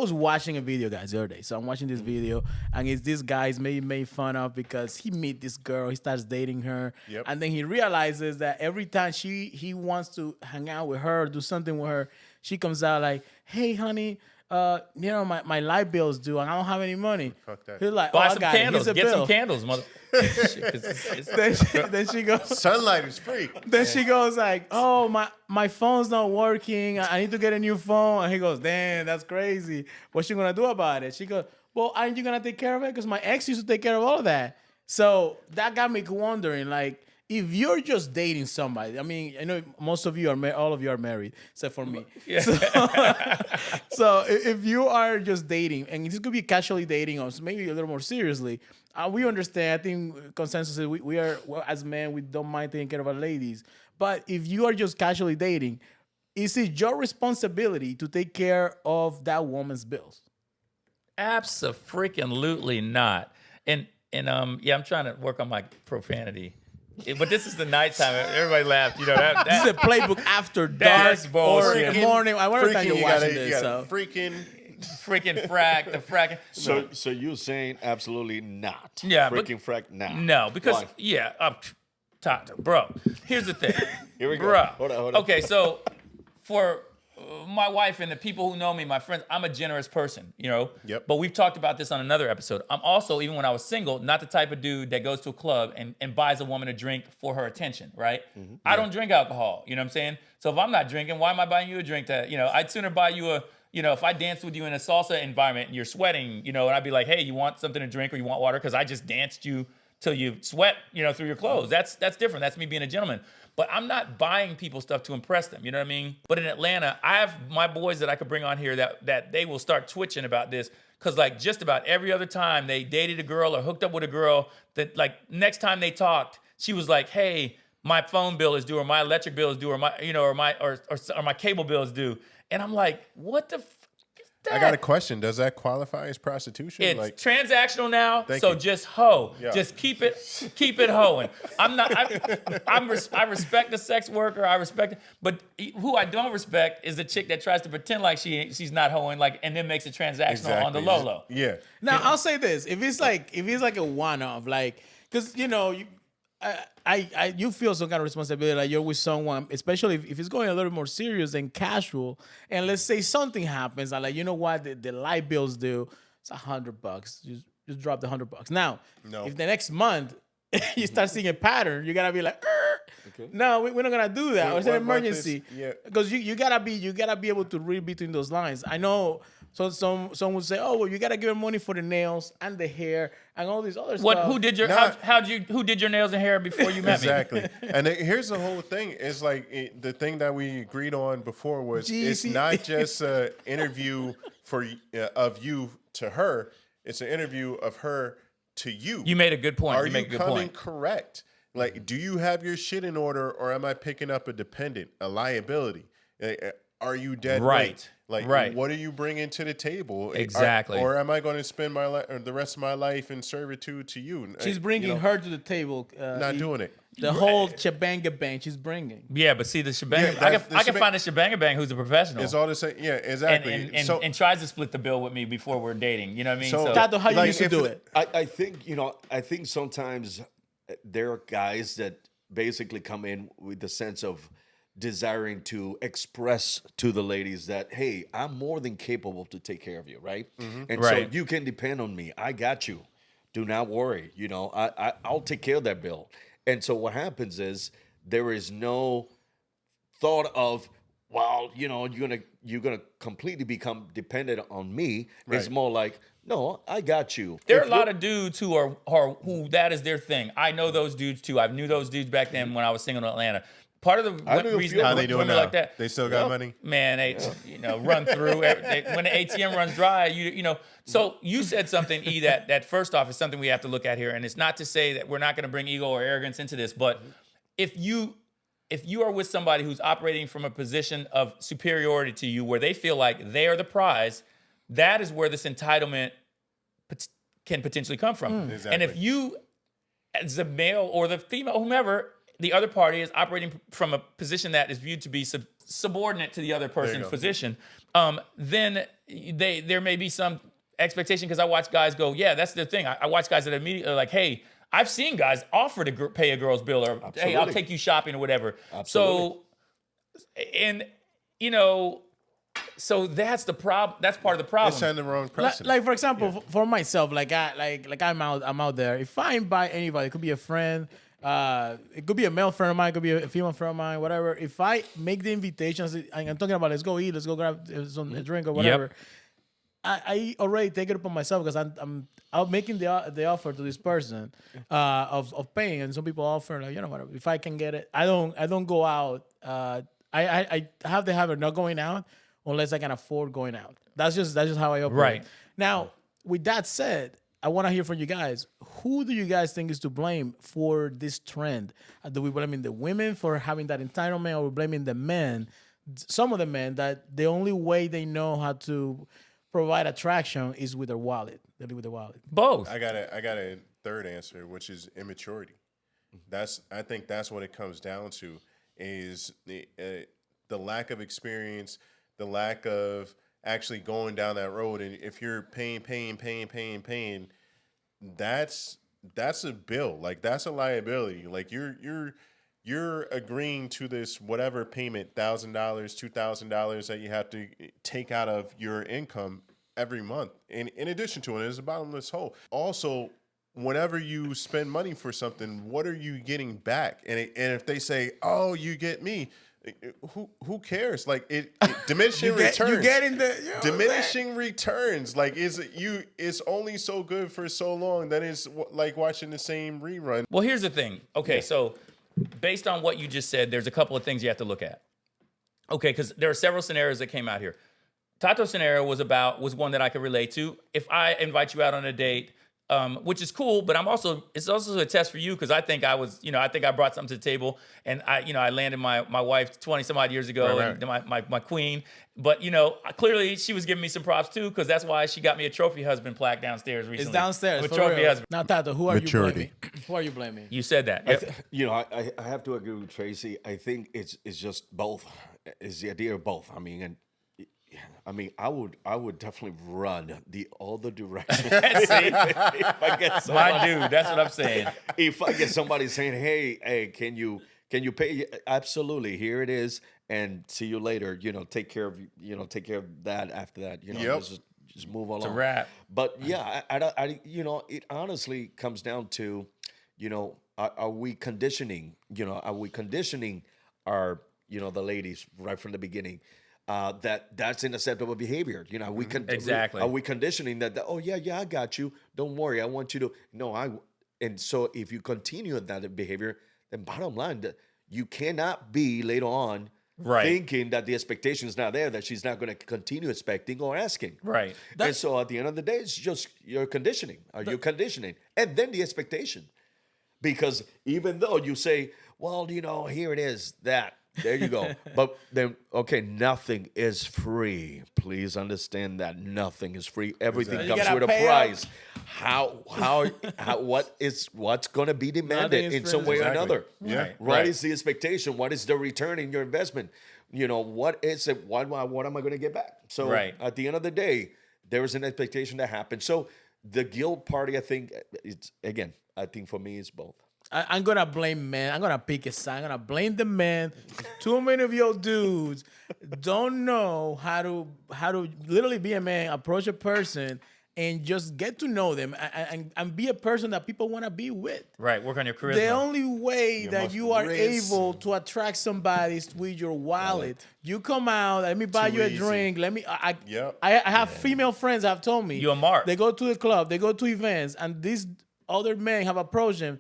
was watching a video, guys, the other day. So I'm watching this video, and it's this guy's made fun of because he meet this girl, he starts dating her, Yep. and then he realizes that every time he wants to hang out with her, do something with her, she comes out like, "Hey, honey, my light bill's due, and I don't have any money." Fuck that. He's like, Buy "Oh, I some got it. candles. Here's a Get bill." some candles, mother. Shit, 'cause Then she goes. Sunlight is free. Then she goes like, "Oh, my phone's not working. I need to get a new phone." And he goes, "Damn, that's crazy. What you gonna do about it?" She goes, "Well, aren't you gonna take care of it? Because my ex used to take care of all of that." So that got me wondering, like, if you're just dating somebody, I mean, I know most of you are all of you are married, except for me. Yeah. So if you are just dating, and this could be casually dating or maybe a little more seriously, we understand. I think consensus is we are, well, as men, we don't mind taking care of our ladies. But if you are just casually dating, is it your responsibility to take care of that woman's bills? Abso-freaking-lutely not. And yeah, I'm trying to work on my profanity. But this is the nighttime. Everybody laughed. You know that. This is a playbook after That's dark or bullshit. in the morning. I wonder if you're you watching gotta, this. you gotta So. freaking the fracking. So you're saying absolutely not? Yeah, but- freaking frack now. No, because Why? yeah, bro. Here's the thing. Here we go. Bro. Hold on. Okay, so for my wife and the people who know me, my friends, I'm a generous person, you know. Yep. But we've talked about this on another episode. I'm also, even when I was single, not the type of dude that goes to a club and buys a woman a drink for her attention, right? I don't drink alcohol, you know what I'm saying? So if I'm not drinking, why am I buying you a drink to, I'd sooner buy you a, if I danced with you in a salsa environment and you're sweating, and I'd be like, hey, you want something to drink or you want water? Because I just danced you till you sweat, through your clothes. That's different. That's me being a gentleman. But I'm not buying people stuff to impress them. You know what I mean? But in Atlanta, I have my boys that I could bring on here that they will start twitching about this. Because like just about every other time they dated a girl or hooked up with a girl, that like next time they talked, she was like, hey, my phone bill is due, or my electric bill is due, or my, or my cable bill is due. And I'm like, what the f- is that? I got a question. Does that qualify as prostitution? It's transactional now, Thank so you. just hoe. Yeah. Just keep it hoeing. I respect the sex worker. I respect it, but who I don't respect is the chick that tries to pretend like she's not hoeing, and then makes it transactional on the low low. Yeah. Now I'll say this: if it's like a one-off, because you feel some kind of responsibility, like you're with someone, especially if it's going a little more serious than casual. And let's say something happens, and you know what, the light bill's due. It's $100. Just drop the $100. Now, No. if the next month you start seeing a pattern, you gotta be like, no, we're not gonna do that. Or it's an what about this? emergency. Yeah. Because you gotta be able to read between those lines. I know. So some would say, oh well, you gotta give her money for the nails and the hair and all these other stuff. Who did your who did your nails and hair before you met me? Exactly. And here's the whole thing. It's like the thing that we agreed on before was it's GC. not just an interview of you to her. It's an interview of her to you. You made a good point. Are you you make a good coming point. correct? Like, do you have your shit in order, or am I picking up a dependent, a liability? Are you dead Right. weight? Like, Right. what are you bringing to the table? Exactly. Or am I going to spend the rest of my life in servitude to you? She's bringing her to the table. Not doing it. The whole shebanga bang she's bringing. Yeah, but see the shebang. Yeah, I can find a shebang bang who's a professional. It's all the same. Yeah, exactly. and tries to split the bill with me before we're dating. You know what I mean? So- Tato, how you Like, used to if do it- it? I think sometimes there are guys that basically come in with the sense of desiring to express to the ladies that, hey, I'm more than capable to take care of you, right? And so Right. you can depend on me. I got you. Do not worry. I'll take care of that bill. And so what happens is there is no thought of, well, you're gonna completely become dependent on me. It's Right. more like, no, I got you. There are If a lot of dudes who that is their thing. I know those dudes too. I knew those dudes back then when I was single in Atlanta. Part of the I knew a reason few. How How they doing women now? like that, They still got money? man, they run through when the ATM runs dry. So you said something, E, that first off is something we have to look at here, and it's not to say that we're not going to bring ego or arrogance into this, but if you are with somebody who's operating from a position of superiority to you, where they feel like they are the prize, that is where this entitlement can potentially come from. And if Exactly. you, as a male or the female, whomever, the other party is operating from a position that is viewed to be subordinate to the other person's go. position, then there may be some expectation, because I watch guys go, yeah, that's the thing. I watch guys that immediately are like, hey, I've seen guys offer to pay a girl's bill, or hey, I'll Absolutely. take you shopping or whatever. Absolutely. So, and you know, so that's the problem. That's part of the problem. It's setting the wrong precedent. Like for example, for myself, I'm out there. If I invite anybody, it could be a friend, it could be a male friend of mine, it could be a female friend of mine, whatever. If I make the invitations, and I'm talking about let's go eat, let's go grab some a drink or whatever. I already take it upon myself, because I'm making the offer to this person of paying, and some people offer, like, you know, whatever. If I can get it, I don't go out. I have the habit of not going out unless I can afford going out. That's just how I operate. Right. Now, with that said, I want to hear from you guys. Who do you guys think is to blame for this trend? Do we blame the women for having that entitlement, or we blaming the men? Some of the men that the only way they know how to provide attraction is with their wallet. They live with their wallet. Both. I got a third answer, which is immaturity. I think that's what it comes down to, is the lack of experience, the lack of actually going down that road. And if you're paying, that's a bill. Like, that's a liability. Like, you're agreeing to this whatever payment, $1,000, $2,000 that you have to take out of your income every month. And in addition to it, it's a bottomless hole. Also, whenever you spend money for something, what are you getting back? And if they say, "Oh, you get me," who cares? Like, it diminishing returns. You getting the, you know, diminishing returns. Like, it's only so good for so long that it's like watching the same rerun. Well, here's the thing. Okay, so based on what you just said, there's a couple of things you have to look at. Okay, because there are several scenarios that came out here. Tato's scenario was one that I could relate to. If I invite you out on a date, which is cool, but it's also a test for you, because I think I brought something to the table, and I landed my wife 20 some odd years ago, Right. and my queen. But clearly she was giving me some props too, because that's why she got me a trophy husband plaque downstairs recently. It's downstairs. With for trophy real. husband. Now, Tato, who are Maturity. you blaming? Who are you blaming? You said that. Yep. I have to agree with Tracy. I think it's just both. It's the idea of both. I would definitely run the other direction. See? If I get somebody, My dude, that's what I'm saying. if I get somebody saying, "Hey, can you pay?" Absolutely, here it is, and see you later. Take care of that after that. Yep. Just move along. It's a wrap. But yeah, it honestly comes down to, are we conditioning? Are we conditioning our, the ladies right from the beginning? That's unacceptable behavior. Exactly. Are we conditioning that? Oh yeah, I got you. Don't worry. I want you to. And so if you continue that behavior, then bottom line, you cannot be later on thinking that the expectation is not there, that she's not going to continue expecting or asking. Right. And so at the end of the day, it's just your conditioning. Are you conditioning? And then the expectation. Because even though you say, well, here it is, that. There you go. But then, okay, nothing is free. Please understand that nothing is free. Everything Exactly. comes with a pay price. What's going to be Nothing demanded is in free. some way or Exactly. another? Yeah. What is the expectation? What is the return in your investment? What is it? What am I going to get back? So at the end of the day, there is an expectation that happens. So the guilt party, I think, I think for me, it's both. I'm gonna blame men. I'm gonna pick a side. I'm gonna blame the men. Too many of your dudes don't know how to literally be a man, approach a person, and just get to know them and be a person that people want to be with. Right. Work on your charisma. The only way that you are risk. able to attract somebody is with your wallet. You come out, let me buy Too you a easy. drink. Yep. I have female friends have told me You a mark. they go to the club, they go to events, and these other men have approached them.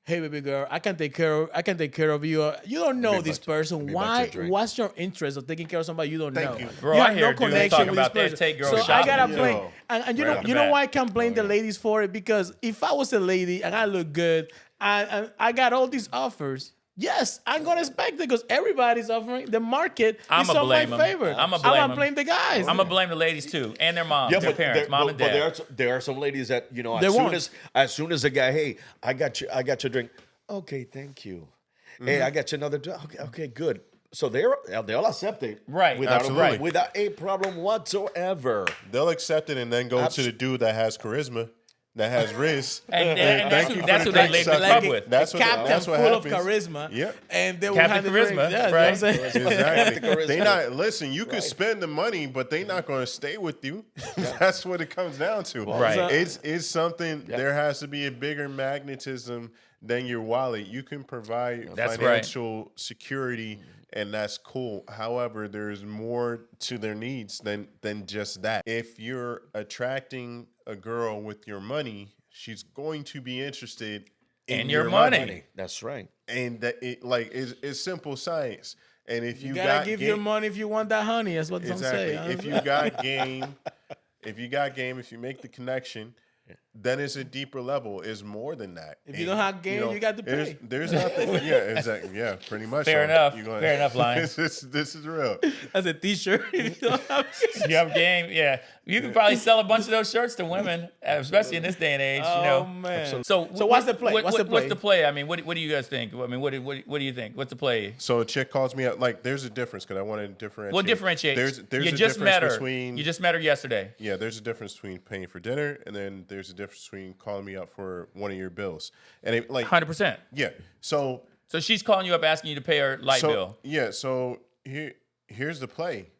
Hey, baby girl, I can take care of you. You don't know this person. Why? What's your interest of taking care of somebody you don't know? you. Bro, You I have hear no dudes connection talking with about this they person. take girls So I shopping. gotta Yo. blame, and Right off the you know bat. why I can't blame the ladies for it? Because if I was a lady and I look good, I got all these offers. Yes, I'm gonna expect it because everybody's offering. The market is I'ma on my blame 'em. favor. I'ma I'm blame gonna 'em. blame the guys. I'm gonna blame the ladies too, and their moms, their parents, mom and dad. There are some ladies that They won't. as soon as the guy, hey, I got your drink. Okay, thank you. Hey, I got you another job. Okay, good. So they'll accept it, Right. Absolutely. without a problem whatsoever. They'll accept it and then go to the dude that has charisma, that has risk. And Thank that's you who, for that's the who they drink label the sucker. club with. That's what Captain that's what full happens. of charisma. Yep. And they will Captain have the drink. Charisma, Yeah, right? you know what I'm saying? Exactly. They charisma. not listen. You could spend the money, but they not going to stay with you. That's what it comes down to. Right. So- It's something. There has to be a bigger magnetism than your wallet. You can provide That's financial security, and that's cool. However, there's more to their needs than just that. If you're attracting a girl with your money, she's going to be interested in your money. Money. That's right. and that it's simple science. And if you, You gotta got give game, your money if you want that honey. That's what I'm exactly. saying. If you got game, if you make the connection, then it's a deeper level. It's more than that. If you don't have game, you got to pay. There's nothing. Yeah, exactly. Yeah, pretty much. Fair so. enough. You're going- Fair enough, Lion. This is real. That's a T-shirt. If you don't have You have game, yeah. You can probably sell a bunch of those shirts to women, especially in this day and age. Oh, you know. man. So what's the play? What's the play? What's the play? I mean, what do you guys think? I mean, what do you think? What's the play? So a chick calls me up. Like, there's a difference because I want to differentiate. What differentiates? There's you a just difference met her. between You just met her yesterday. yeah. There's a difference between paying for dinner and then there's a difference between calling me up for one of your bills. And it, like 100%. yeah. So So she's calling you up asking you to pay her light bill. yeah. So here's the play.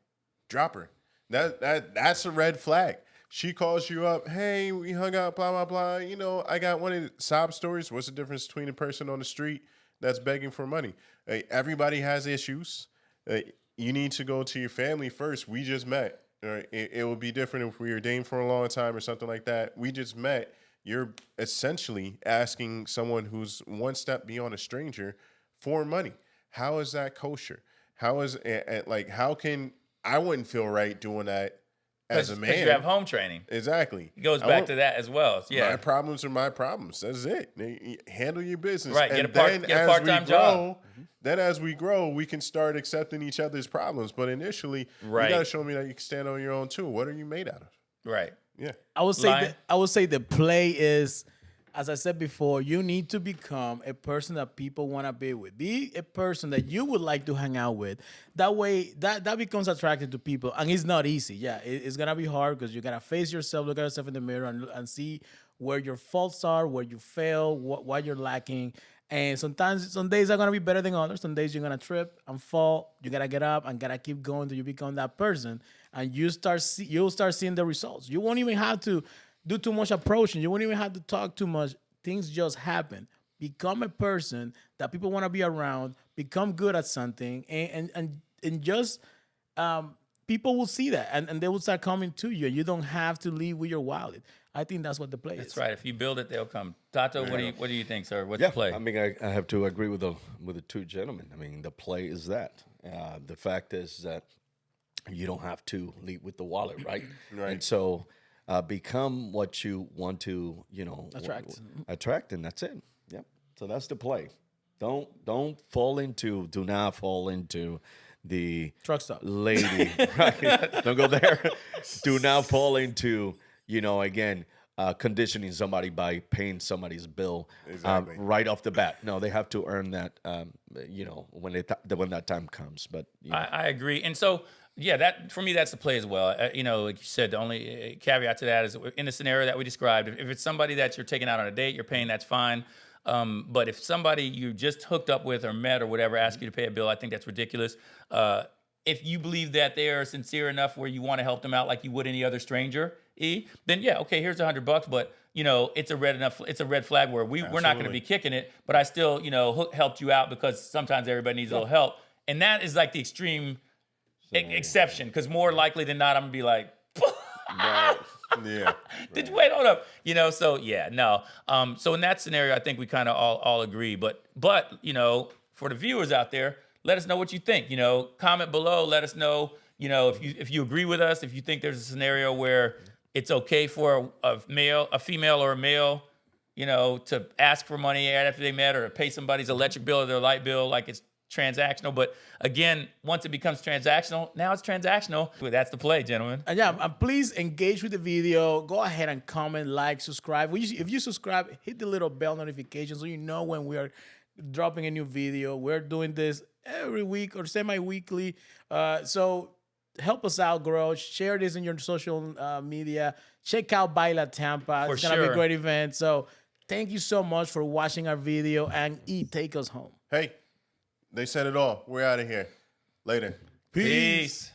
Drop her. That's a red flag. She calls you up. Hey, we hung out. Blah blah blah. You know, I got one of the sob stories. What's the difference between a person on the street that's begging for money? Hey, everybody has issues. You need to go to your family first. We just met. Right? It would be different if we were dating for a long time or something like that. We just met. You're essentially asking someone who's one step beyond a stranger for money. How is that kosher? How is like how can I wouldn't feel right doing that as a man? Because you have home training. Exactly. It goes I back want- to that as well. Yeah. My problems are my problems. That's it. Handle your business. Right, And get a then part-time as we job. grow, then as we grow, we can start accepting each other's problems. But initially, Right. you got to show me that you can stand on your own too. What are you made out of? Right. Yeah. I would say Lion? the play is, as I said before, you need to become a person that people want to be with. Be a person that you would like to hang out with. That way, that becomes attractive to people, and it's not easy. Yeah, it's gonna be hard because you gotta face yourself, look at yourself in the mirror, and see where your faults are, where you fail, what you're lacking. And sometimes, some days are gonna be better than others. Some days you're gonna trip and fall. You gotta get up and gotta keep going till you become that person, and you'll start seeing the results. You won't even have to do too much approaching. You won't even have to talk too much. Things just happen. Become a person that people want to be around. Become good at something, and just people will see that, and they will start coming to you. You don't have to leave with your wallet. I think that's what the play is. That's right. If you build it, they'll come. Tato, what do you think, sir? What's Yeah, the play? I mean, I have to agree with the two gentlemen. I mean, the play is that. The fact is that you don't have to lead with the wallet, right? Right. And so become what you want to, attract, and that's it. Yep. So that's the play. Do not fall into the Truck stop. lady. Right? Don't go there. Do not fall into, again, conditioning somebody by paying somebody's bill Exactly. right off the bat. No, they have to earn that, when that time comes. But I agree. And so, yeah, that for me, that's the play as well. Like you said, the only caveat to that is in the scenario that we described, if it's somebody that you're taking out on a date, you're paying, that's fine. But if somebody you just hooked up with or met or whatever asks you to pay a bill, I think that's ridiculous. If you believe that they are sincere enough where you want to help them out like you would any other stranger, then yeah, okay, here's $100, but it's a red flag where we're not going to be kicking it, but I still, helped you out because sometimes everybody needs a little help. And that is like the extreme exception, because more likely than not, I'm gonna be like, Yeah. did you wait? Hold up. So yeah, no. So in that scenario, I think we kind of all agree. But for the viewers out there, let us know what you think. Comment below. Let us know. If you agree with us, if you think there's a scenario where it's okay for a female or a male, to ask for money after they met, or to pay somebody's electric bill or their light bill, like it's transactional. But again, once it becomes transactional, now it's transactional. That's the play, gentlemen. And yeah, and please engage with the video. Go ahead and comment, like, subscribe. If you subscribe, hit the little bell notification so you know when we are dropping a new video. We're doing this every week or semi-weekly. So help us out, grow. Share this in your social media. Check out Baila Tampa. It's gonna be a sure. great event. So thank you so much for watching our video, and take us home. Hey, they said it all. We're out of here. Later. Peace.